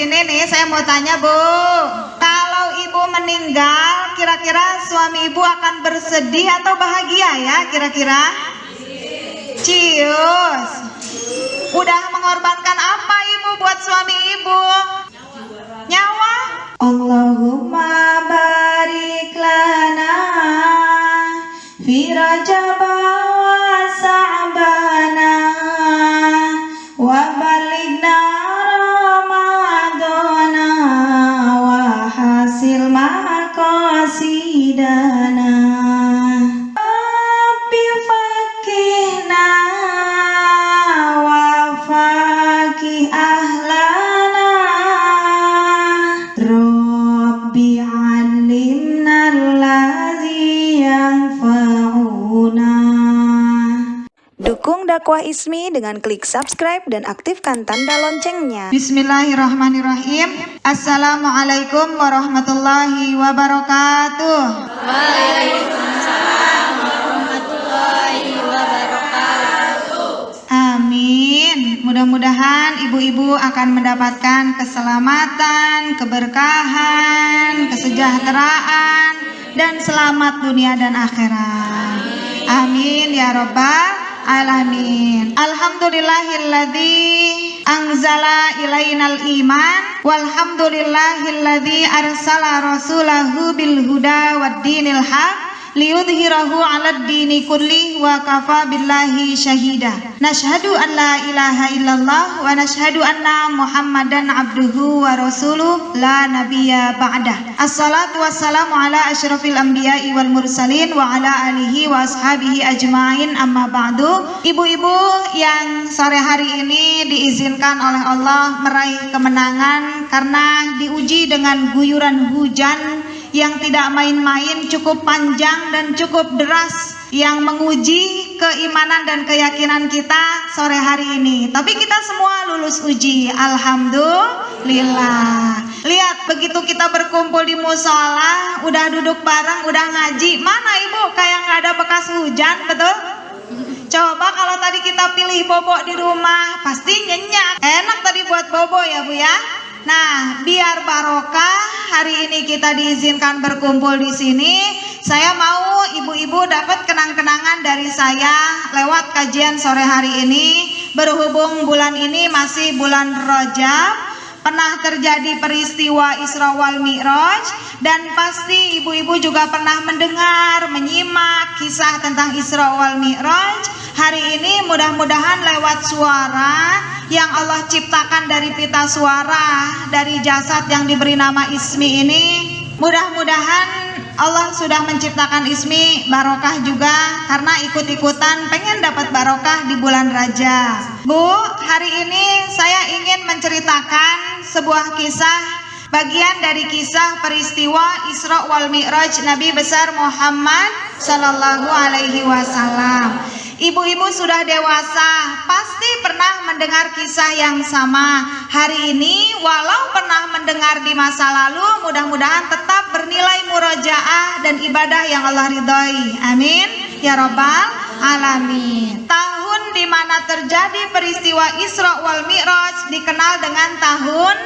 sini nih, saya mau tanya Bu, kalau ibu meninggal, kira-kira suami ibu akan bersedih atau bahagia ya? Kira-kira? Cius. Udah mengorbankan apa ibu buat suami ibu? Nyawa? Allahumma barik lana fi Rajab wa Sa'bana wa balighna Ramadana wa hasil maqasidana Rabbi fakihna wa fakih ahlana Rabbi alimna allazi yanfa'una. Dukung dakwah Ismi dengan klik subscribe dan aktifkan tanda loncengnya. Bismillahirrahmanirrahim. Assalamualaikum warahmatullahi wabarakatuh. Waalaikumsalam warahmatullahi wabarakatuh. Amin. Mudah-mudahan ibu-ibu akan mendapatkan keselamatan, keberkahan, kesejahteraan, dan selamat dunia dan akhirat. Amin ya rabbal alamin. Alhamdulillahilladzi anzala ilainal iman walhamdulillahilladzi arsala rasulahu bil huda wad dinil haq liyudhhirahu 'alad dini kulli wa kafa billahi syahida. Nashhadu an la ilaha illallah wa nashhadu anna Muhammadan abduhu wa rasuluh la nabiyya ba'dah. Assalatu wassalamu ala asyrafil anbiya'i wal mursalin wa ala alihi wa ashabihi ajmain, amma ba'du. Ibu-ibu yang sore hari ini diizinkan oleh Allah meraih kemenangan karena diuji dengan guyuran hujan yang tidak main-main, cukup panjang dan cukup deras, yang menguji keimanan dan keyakinan kita sore hari ini. Tapi kita semua lulus uji, alhamdulillah. Lihat, begitu kita berkumpul di musola, udah duduk bareng, udah ngaji, mana ibu kayak nggak ada bekas hujan, betul? Coba kalau tadi kita pilih bobo di rumah, pasti nyenyak. Enak tadi buat bobo ya Bu ya. Nah, biar barokah, hari ini kita diizinkan berkumpul di sini. Saya mau ibu-ibu dapat kenang-kenangan dari saya lewat kajian sore hari ini. Berhubung bulan ini masih bulan Rajab, pernah terjadi peristiwa Isra wal Mi'raj, dan pasti ibu-ibu juga pernah mendengar, menyimak kisah tentang Isra wal Mi'raj. Hari ini mudah-mudahan lewat suara yang Allah ciptakan dari pita suara, dari jasad yang diberi nama Ismi ini, mudah-mudahan Allah sudah menciptakan Ismi barokah juga, karena ikut-ikutan pengen dapat barokah di bulan Rajab. Bu, hari ini saya ingin menceritakan sebuah kisah, bagian dari kisah peristiwa Isra wal Mi'raj Nabi besar Muhammad sallallahu alaihi wasallam. Ibu-ibu sudah dewasa, pasti pernah mendengar kisah yang sama. Hari ini walau pernah mendengar di masa lalu, mudah-mudahan tetap bernilai murojaah dan ibadah yang Allah ridhoi. Amin ya rabbal alamin. Tahun di mana terjadi peristiwa Isra wal Mi'raj dikenal dengan tahun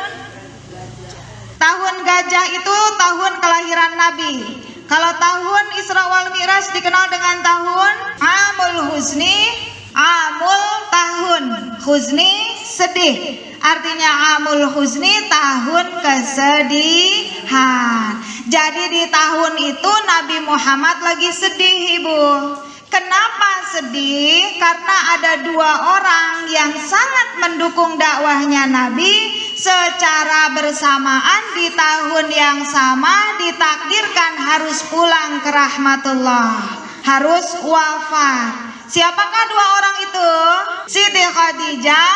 gajah, itu tahun kelahiran Nabi. Kalau tahun Isra wal Mi'raj dikenal dengan tahun Amul Huzni, Amul tahun, Huzni sedih. Artinya Amul Huzni tahun kesedihan. Jadi di tahun itu Nabi Muhammad lagi sedih, Ibu. Kenapa sedih? Karena ada dua orang yang sangat mendukung dakwahnya Nabi. Secara bersamaan di tahun yang sama ditakdirkan harus pulang ke rahmatullah, harus wafat. Siapakah dua orang itu? Siti Khadijah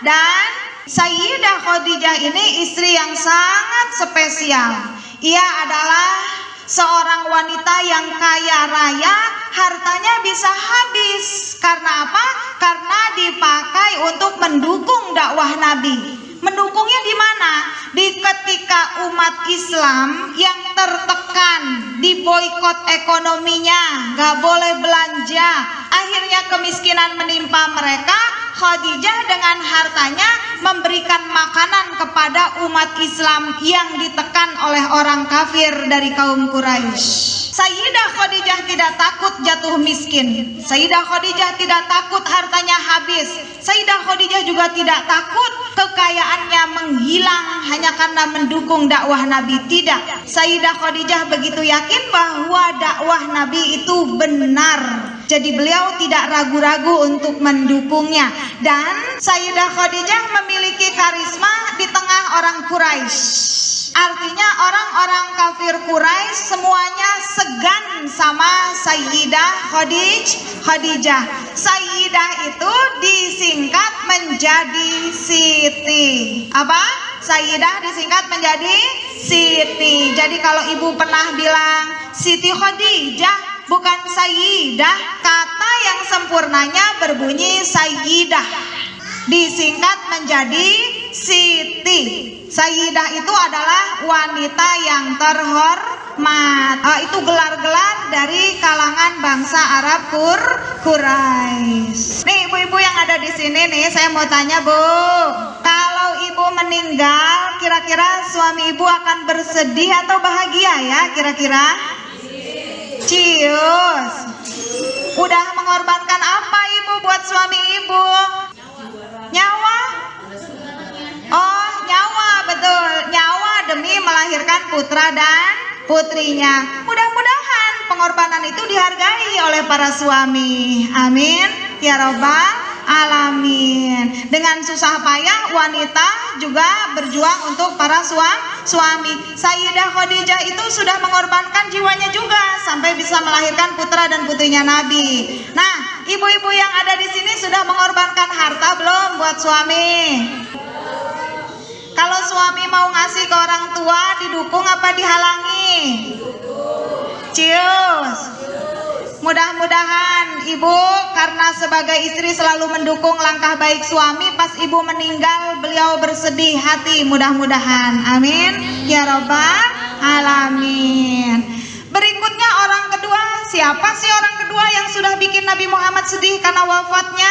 dan Sayyidah Khadijah ini istri yang sangat spesial. Ia adalah seorang wanita yang kaya raya, hartanya bisa habis. Karena apa? Karena dipakai untuk mendukung dakwah Nabi. Mendukungnya di mana? Di ketika umat Islam yang tertekan, diboikot ekonominya, gak boleh belanja, akhirnya kemiskinan menimpa mereka. Khadijah dengan hartanya memberikan makanan kepada umat Islam yang ditekan oleh orang kafir dari kaum Quraisy. Sayyidah Khadijah tidak takut jatuh miskin. Sayyidah Khadijah tidak takut hartanya habis. Sayyidah Khadijah juga tidak takut kekayaannya menghilang hanya karena mendukung dakwah Nabi. Tidak. Sayyidah Khadijah begitu yakin bahwa dakwah Nabi itu benar. Jadi beliau tidak ragu-ragu untuk mendukungnya. Dan Sayyidah Khadijah memiliki karisma di tengah orang Quraisy. Artinya orang-orang kafir Quraisy semuanya segan sama Sayyidah Khadijah. Sayyidah itu disingkat menjadi Siti. Apa? Sayyidah disingkat menjadi Siti. Jadi kalau ibu pernah bilang Siti Khadijah, bukan Sayyidah, kata yang sempurnanya berbunyi Sayyidah, disingkat menjadi Siti. Sayyidah itu adalah wanita yang terhormat. Itu gelar-gelar dari kalangan bangsa Arab Quraisy. Nih ibu-ibu yang ada di sini nih, saya mau tanya Bu, kalau ibu meninggal, kira-kira suami ibu akan bersedih atau bahagia ya kira-kira? Cius. Udah mengorbankan apa ibu buat suami ibu? Nyawa? Oh, nyawa, betul. Nyawa demi melahirkan putra dan putrinya. Mudah-mudahan pengorbanan itu dihargai oleh para suami. Amin ya robbal alamin. Dengan susah payah wanita juga berjuang untuk para suami. Sayyidah Khadijah itu sudah mengorbankan jiwanya juga sampai bisa melahirkan putra dan putrinya Nabi. Nah, ibu-ibu yang ada di sini sudah mengorbankan harta belum buat suami? Kalau suami mau ngasih ke orang tua, didukung apa dihalangi? Cius. Mudah-mudahan ibu karena sebagai istri selalu mendukung langkah baik suami, pas ibu meninggal beliau bersedih hati, mudah-mudahan. Amin ya robbal alamin. Berikutnya orang kedua, siapa sih orang kedua yang sudah bikin Nabi Muhammad sedih karena wafatnya?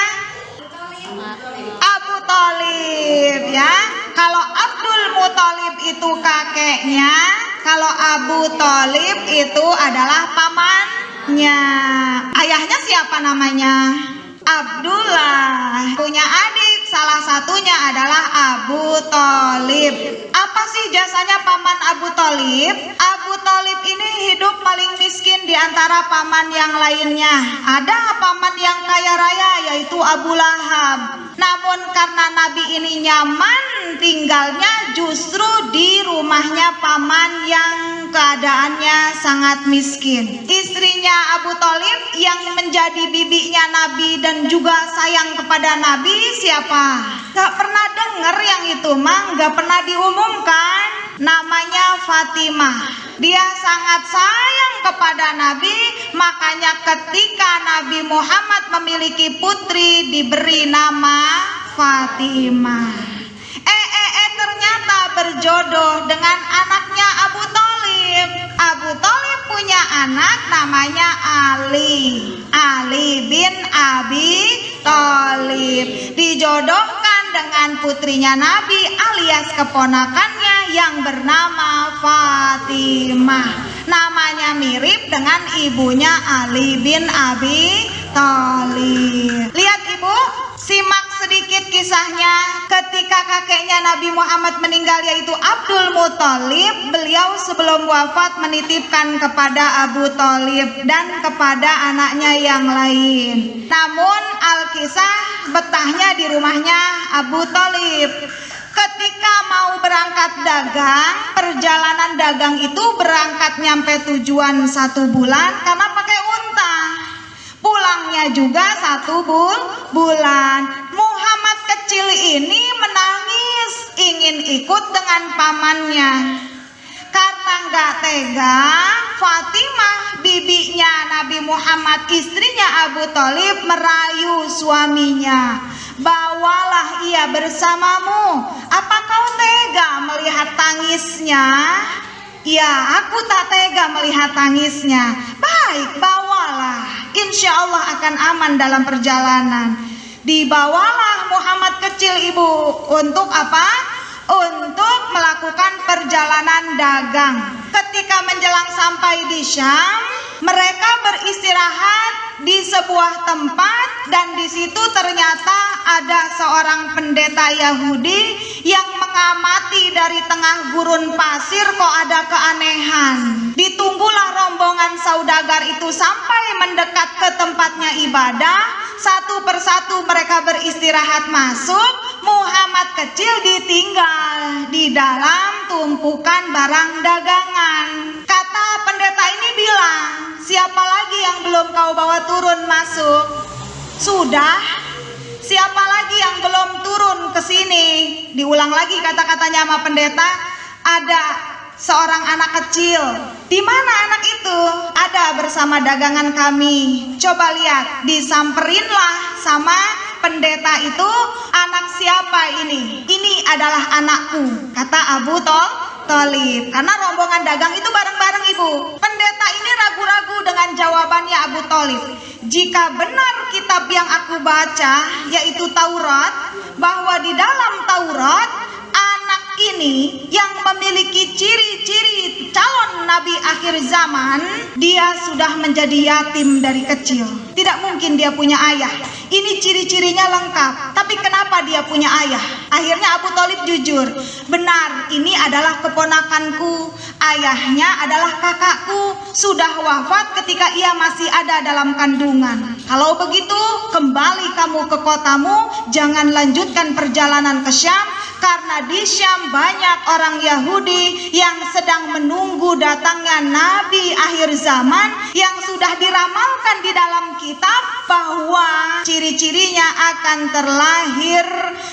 Abu Thalib ya. Kalau Abdul Muthalib itu kakeknya, kalau Abu Thalib itu adalah pamannya. Ayahnya siapa namanya? Abdullah. Punya adik, salah satunya adalah Abu Thalib. Apa sih jasanya paman Abu Thalib? Abu Thalib ini hidup paling miskin di antara paman yang lainnya. Ada paman yang kaya raya yaitu Abu Lahab. Namun karena Nabi ini nyaman tinggalnya justru di rumahnya paman yang keadaannya sangat miskin. Istrinya Abu Thalib yang menjadi bibinya Nabi dan juga sayang kepada Nabi siapa? Gak pernah dengar yang itu mah, gak pernah diumumkan. Namanya Fatimah. Dia sangat sayang kepada Nabi, makanya ketika Nabi Muhammad memiliki putri diberi nama Fatimah. Ternyata berjodoh dengan anaknya Abu Thalib. Abu Thalib punya anak namanya Ali bin Abi Thalib. Dijodohkan dengan putrinya Nabi alias keponakannya yang bernama Fatimah. Namanya mirip dengan ibunya Ali bin Abi Thalib. Lihat ibu, simak sedikit kisahnya. Ketika kakeknya Nabi Muhammad meninggal yaitu Abdul Muthalib, beliau sebelum wafat menitipkan kepada Abu Thalib dan kepada anaknya yang lain. Namun Alkisah betahnya di rumahnya Abu Thalib. Ketika mau berangkat dagang, perjalanan dagang itu berangkat nyampe tujuan 1 bulan karena pakai unta. Pulangnya juga 1 bulan. Muhammad kecil ini menangis, ingin ikut dengan pamannya. Karena nggak tega, Fatimah bibinya Nabi Muhammad, istrinya Abu Thalib, merayu suaminya. Bawalah ia bersamamu. Apa kau tega melihat tangisnya? Ya, aku tak tega melihat tangisnya. Baik, bawalah. Insya Allah akan aman dalam perjalanan. Dibawalah Muhammad kecil ibu. Untuk apa? perjalanan dagang. Ketika menjelang sampai di Syam, mereka beristirahat di sebuah tempat dan di situ ternyata ada seorang pendeta Yahudi yang mengamati dari tengah gurun pasir kok ada keanehan. Ditunggulah rombongan saudagar itu sampai mendekat ke tempatnya ibadah. Satu persatu mereka beristirahat masuk. Muhammad kecil ditinggal di dalam tumpukan barang dagangan. Kata pendeta ini bilang, siapa lagi yang belum kau bawa turun masuk? Sudah. Siapa lagi yang belum turun ke sini? Diulang lagi kata-katanya sama pendeta. Ada seorang anak kecil. Di mana anak itu? Ada bersama dagangan kami. Coba lihat, disamperinlah sama pendeta itu. Anak siapa ini? Ini adalah anakku, kata Abu Thalib. Karena rombongan dagang itu bareng-bareng ibu. Pendeta ini ragu-ragu dengan jawabannya Abu Thalib. Jika benar kitab yang aku baca, yaitu Taurat, bahwa di dalam Taurat anak ini yang memiliki ciri-ciri calon nabi akhir zaman, dia sudah menjadi yatim dari kecil. Tidak mungkin dia punya ayah. Ini ciri-cirinya lengkap. Tapi kenapa dia punya ayah? Akhirnya Abu Thalib jujur. Benar, ini adalah keponakanku. Ayahnya adalah kakakku. Sudah wafat ketika ia masih ada dalam kandungan. Kalau begitu, kembali kamu ke kotamu. Jangan lanjutkan perjalanan ke Syam. Karena di Syam banyak orang Yahudi yang sedang menunggu datangnya Nabi akhir zaman yang sudah diramalkan di dalam kitab bahwa ciri-cirinya akan terlahir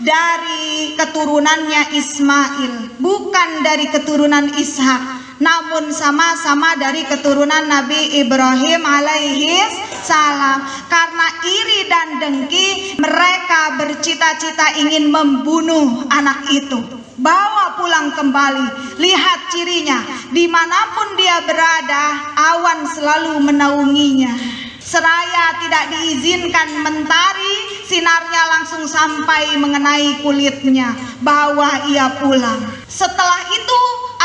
dari keturunannya Ismail, bukan dari keturunan Ishak, namun sama-sama dari keturunan Nabi Ibrahim alaihi salam. Karena iri dan dengki, mereka bercita-cita ingin membunuh anak itu. Bawa pulang kembali. Lihat cirinya, dimanapun dia berada, awan selalu menaunginya. Seraya tidak diizinkan mentari, sinarnya langsung sampai mengenai kulitnya. Bawa ia pulang. Setelah itu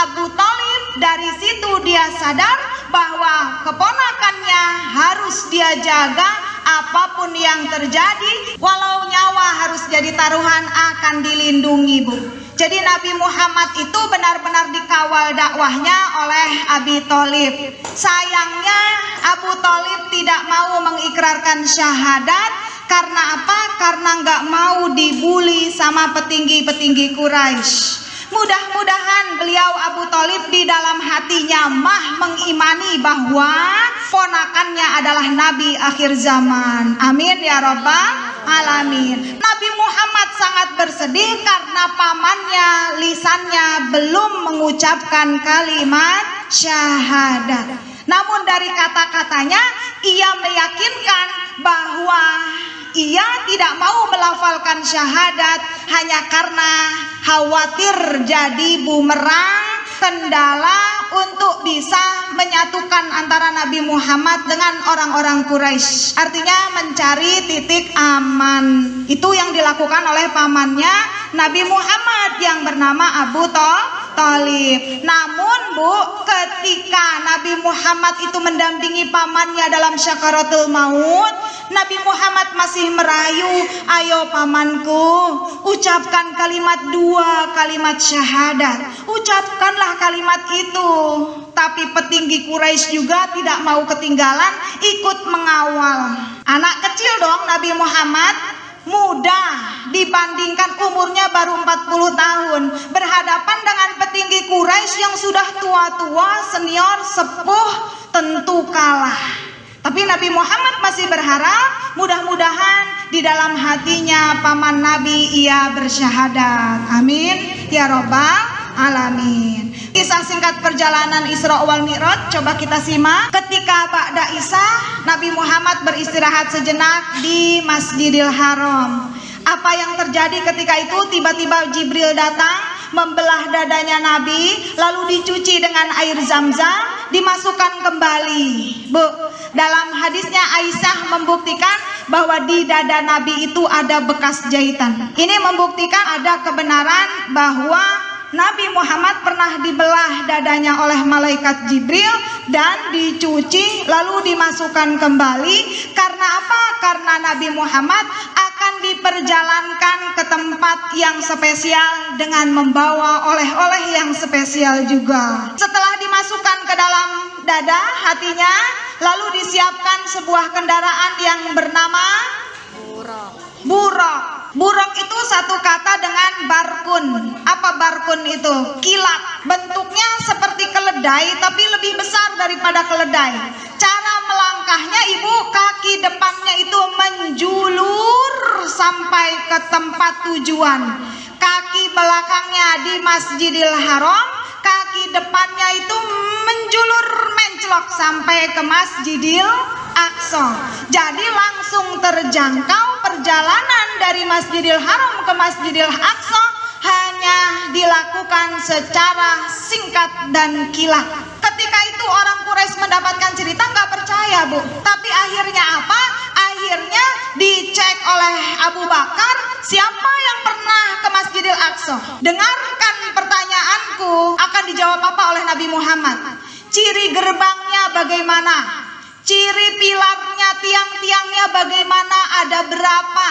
Abu Thalib, dari situ dia sadar bahwa keponakannya harus dia jaga apapun yang terjadi. Walau nyawa harus jadi taruhan, akan dilindungi, Bu. Jadi Nabi Muhammad itu benar-benar dikawal dakwahnya oleh Abi Thalib. Sayangnya Abu Thalib tidak mau mengikrarkan syahadat. Karena apa? Karena nggak mau dibully sama petinggi-petinggi Quraisy. Mudah-mudahan beliau Abu Thalib di dalam hatinya mengimani bahwa ponakannya adalah Nabi akhir zaman. Amin ya Rabbal Alamin. Nabi Muhammad sangat bersedih karena pamannya lisannya belum mengucapkan kalimat syahadat. Namun dari kata-katanya ia meyakinkan bahwa ia tidak mau melafalkan syahadat hanya karena khawatir jadi bumerang, kendala untuk bisa menyatukan antara Nabi Muhammad dengan orang-orang Quraisy. Artinya mencari titik aman. Itu yang dilakukan oleh pamannya Nabi Muhammad yang bernama Abu Thalib. Namun Bu, ketika Nabi Muhammad itu mendampingi pamannya dalam syakaratul maut, Nabi Muhammad masih merayu, ayo pamanku, ucapkan dua kalimat syahadat. Ucapkanlah kalimat itu. Tapi petinggi Quraisy juga tidak mau ketinggalan, ikut mengawal. Anak kecil dong Nabi Muhammad, muda dibandingkan umurnya baru 40 tahun, berhadapan dengan petinggi Quraisy yang sudah tua-tua, senior, sepuh, tentu kalah. Tapi Nabi Muhammad masih berharap mudah-mudahan di dalam hatinya paman Nabi ia bersyahadat. Amin ya Rabbal Alamin. Kisah singkat perjalanan Isra wal Mi'raj coba kita simak. Ketika ba'da Isya, Nabi Muhammad beristirahat sejenak di Masjidil Haram. Apa yang terjadi ketika itu? Tiba-tiba Jibril datang, membelah dadanya Nabi, lalu dicuci dengan air Zam-Zam, dimasukkan kembali. Bu, dalam hadisnya Aisyah membuktikan bahwa di dada Nabi itu ada bekas jahitan. Ini membuktikan ada kebenaran bahwa Nabi Muhammad pernah dibelah dadanya oleh malaikat Jibril dan dicuci lalu dimasukkan kembali. Karena apa? Karena Nabi Muhammad akan diperjalankan ke tempat yang spesial dengan membawa oleh-oleh yang spesial juga. Setelah dimasukkan ke dalam dada hatinya, lalu disiapkan sebuah kendaraan yang bernama buraq. Buraq itu satu kata dengan barkun. Apa barkun itu? Kilat. Bentuknya seperti keledai tapi lebih besar daripada keledai. Cara melangkahnya ibu, kaki depannya itu menjulur sampai ke tempat tujuan. Kaki belakangnya di Masjidil Haram, kaki depannya itu menjulur menclok sampai ke Masjidil Aqsa. Jadi langsung terjangkau perjalanan dari Masjidil Haram ke Masjidil Aqsa hanya dilakukan secara singkat dan kilat. Ketika itu orang Quraisy mendapatkan cerita nggak percaya bu. Tapi akhirnya apa? Akhirnya dicek oleh Abu Bakar, siapa yang pernah ke Masjidil Aqsa? Dengarkan pertanyaanku, akan dijawab apa oleh Nabi Muhammad? Ciri gerbangnya bagaimana? Ciri pilarnya, tiang-tiangnya bagaimana? Ada berapa?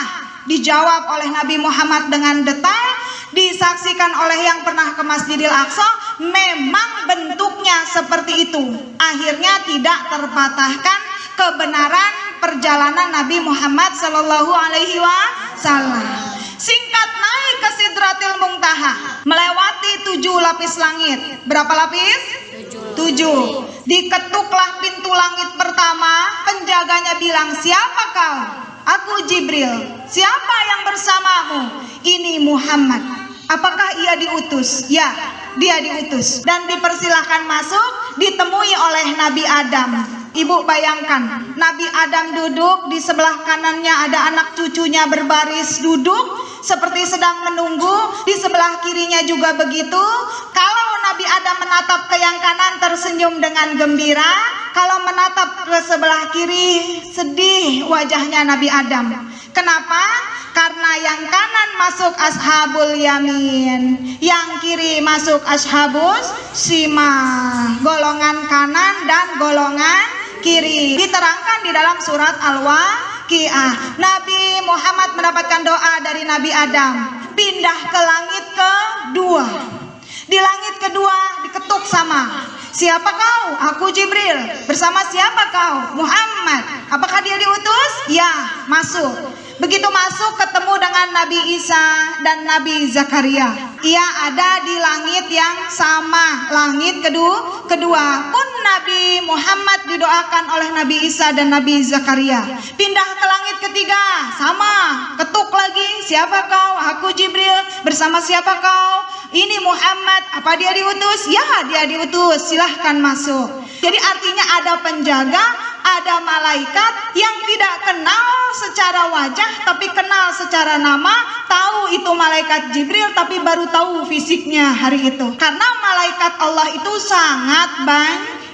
Dijawab oleh Nabi Muhammad dengan detail. Disaksikan oleh yang pernah ke Masjidil Aqsa, memang bentuknya seperti itu. Akhirnya tidak terpatahkan kebenaran perjalanan Nabi Muhammad Sallallahu Alaihi Wasallam. Singkat naik ke Sidratil Muntaha, melewati 7 lapis langit. Berapa lapis? 7. Diketuklah pintu langit pertama, penjaganya bilang, siapa kau? Aku Jibril. Siapa yang bersamamu? Ini Muhammad. Apakah ia diutus? Ya, dia diutus. Dan dipersilahkan masuk, ditemui oleh Nabi Adam. Ibu bayangkan, Nabi Adam duduk, di sebelah kanannya ada anak cucunya berbaris duduk seperti sedang menunggu, di sebelah kirinya juga begitu. Kalau Nabi Adam menatap ke yang kanan tersenyum dengan gembira, kalau menatap ke sebelah kiri sedih wajahnya Nabi Adam. Kenapa? Karena yang kanan masuk ashabul yamin, yang kiri masuk ashabus shimal, golongan kanan dan golongan kiri. Diterangkan di dalam surat Al-Waqiah. Nabi Muhammad mendapatkan doa dari Nabi Adam, pindah ke langit kedua. Di langit kedua diketuk sama, siapa kau? Aku Jibril. Bersama siapa kau? Muhammad. Apakah dia diutus? Ya, masuk. Begitu masuk ketemu dengan Nabi Isa dan Nabi Zakaria. Ia ada di langit yang sama, langit kedua. Pun Nabi Muhammad didoakan oleh Nabi Isa dan Nabi Zakaria. Pindah ke langit ketiga, sama, ketuk lagi, siapa kau? Aku Jibril. Bersama siapa kau? Ini Muhammad. Apa dia diutus? Ya, dia diutus. Silahkan masuk. Jadi artinya ada penjaga, ada malaikat yang tidak kenal secara wajah tapi kenal secara nama. Tahu itu malaikat Jibril tapi baru tahu fisiknya hari itu. Karena malaikat Allah itu sangat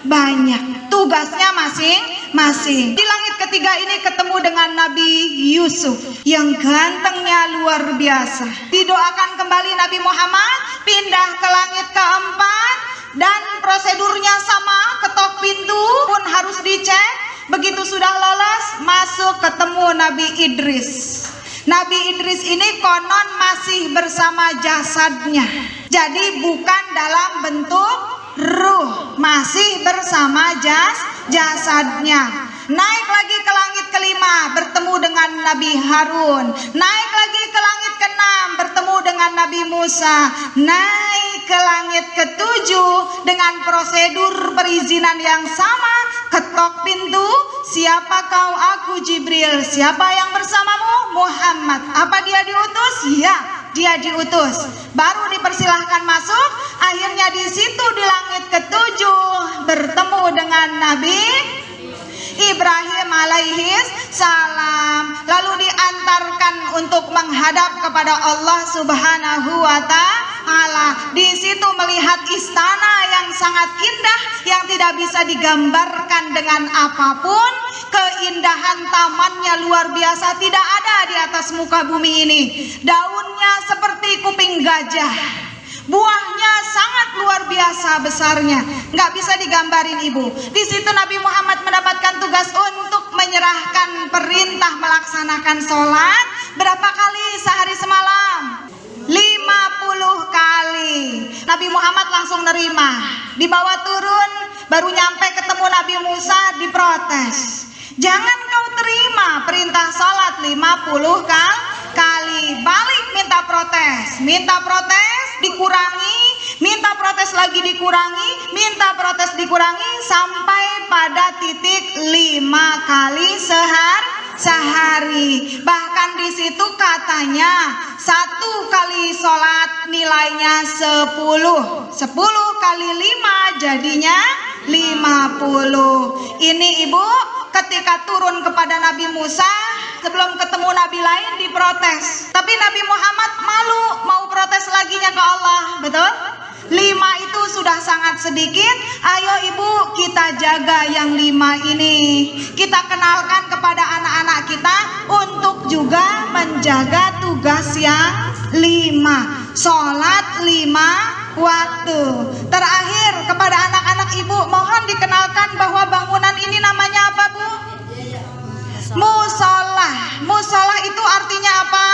banyak, tugasnya masing-masing. Di langit ketiga ini ketemu dengan Nabi Yusuf yang gantengnya luar biasa. Didoakan kembali Nabi Muhammad, pindah ke langit keempat dan prosedurnya sama, ketok pintu pun harus dicek. Begitu sudah lolos, masuk ketemu Nabi Idris. Nabi Idris ini konon masih bersama jasadnya. Jadi bukan dalam bentuk ruh, masih bersama jasadnya. Naik lagi ke langit kelima, bertemu dengan Nabi Harun. Naik lagi ke langit keenam, bertemu dengan Nabi Musa. Naik ke langit ketujuh dengan prosedur perizinan yang sama. Ketok pintu, siapa kau? Aku Jibril. Siapa yang bersamamu? Muhammad. Apa dia diutus? Ya, dia diutus. Baru dipersilahkan masuk. Akhirnya di situ di langit ketujuh bertemu dengan Nabi Ibrahim alaihis salam. Lalu diantarkan untuk menghadap kepada Allah Subhanahu wa Ta'ala. Di situ melihat istana yang sangat indah yang tidak bisa digambarkan dengan apapun. Keindahan tamannya luar biasa, tidak ada di atas muka bumi ini. Daunnya seperti kuping gajah, buahnya biasa besarnya, nggak bisa digambarin Ibu. Di situ Nabi Muhammad mendapatkan tugas untuk menyerahkan perintah melaksanakan sholat berapa kali sehari semalam? 50 kali. Nabi Muhammad langsung nerima. Dibawa turun, baru nyampe ketemu Nabi Musa, diprotes. Jangan kau terima perintah sholat 50 kali. Balik minta protes, dikurangi, minta protes lagi dikurangi, minta protes dikurangi, sampai pada titik 5 kali sehari. Bahkan di situ katanya 1 kali sholat nilainya 10 kali 5 jadinya 50. Ini Ibu, ketika turun kepada Nabi Musa, sebelum ketemu Nabi lain diprotes, tapi Nabi Muhammad malu mau protes laginya ke Allah, betul? 5 itu sudah sangat sedikit. Ayo Ibu, kita jaga yang 5 ini. Kita kenalkan kepada anak-anak kita untuk juga menjaga tugas yang 5. Sholat 5 waktu. Terakhir, kepada anak-anak Ibu, mohon dikenalkan bahwa bangunan ini namanya apa, Bu? Musola. Musola itu artinya apa?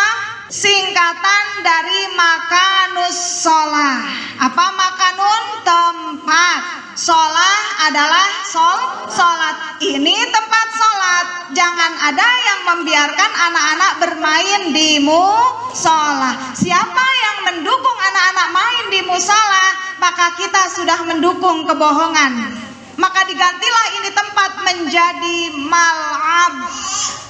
Singkatan dari makanus sholah. Apa makanun? Tempat. Sholah adalah sholat. Ini tempat sholat. Jangan ada yang membiarkan anak-anak bermain di musola. Siapa yang mendukung anak-anak main di musola, maka kita sudah mendukung kebohongan. Maka digantilah ini tempat menjadi mal'ab,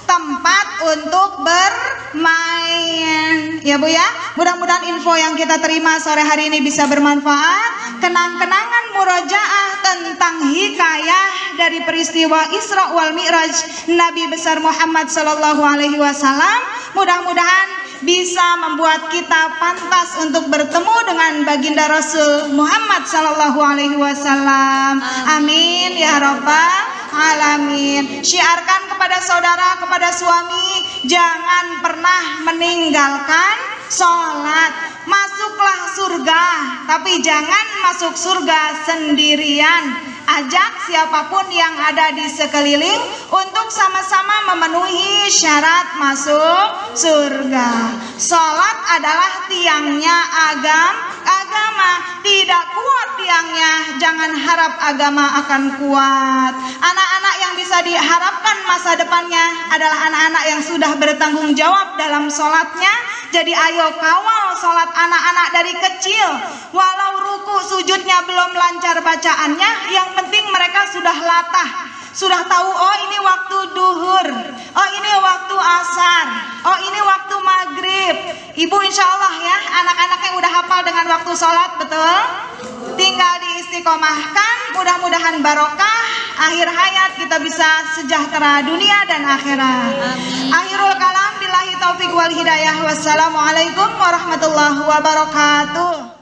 tempat untuk bermain. Ya Bu ya, mudah-mudahan info yang kita terima sore hari ini bisa bermanfaat. Kenang-kenangan murojaah tentang hikayah dari peristiwa Isra wal Mi'raj Nabi besar Muhammad sallallahu alaihi wasallam, mudah-mudahan bisa membuat kita pantas untuk bertemu dengan baginda Rasul Muhammad sallallahu alaihi wasallam. Amin ya rabbal alamin. Syiarkan kepada saudara, kepada suami, jangan pernah meninggalkan sholat. Masuklah surga, tapi jangan masuk surga sendirian. Ajak siapapun yang ada di sekeliling untuk sama-sama memenuhi syarat masuk surga. Sholat adalah tiangnya agama. Tidak kuat tiangnya, jangan harap agama akan kuat. Anak-anak yang bisa diharapkan masa depannya adalah anak-anak yang sudah bertanggung jawab dalam sholatnya. Jadi ayo kawal sholat anak-anak dari kecil. Walau ruku sujudnya belum lancar bacaannya, yang penting mereka sudah latah, sudah tahu, oh ini waktu duhur, oh ini waktu asar, oh ini waktu maghrib. Ibu insya Allah ya, anak-anaknya udah hafal dengan waktu sholat, betul? Tinggal diistiqomahkan, mudah-mudahan barokah, akhir hayat kita bisa sejahtera dunia dan akhirat. Akhirul kalam, billahi taufiq wal hidayah. Wassalamualaikum warahmatullahi wabarakatuh.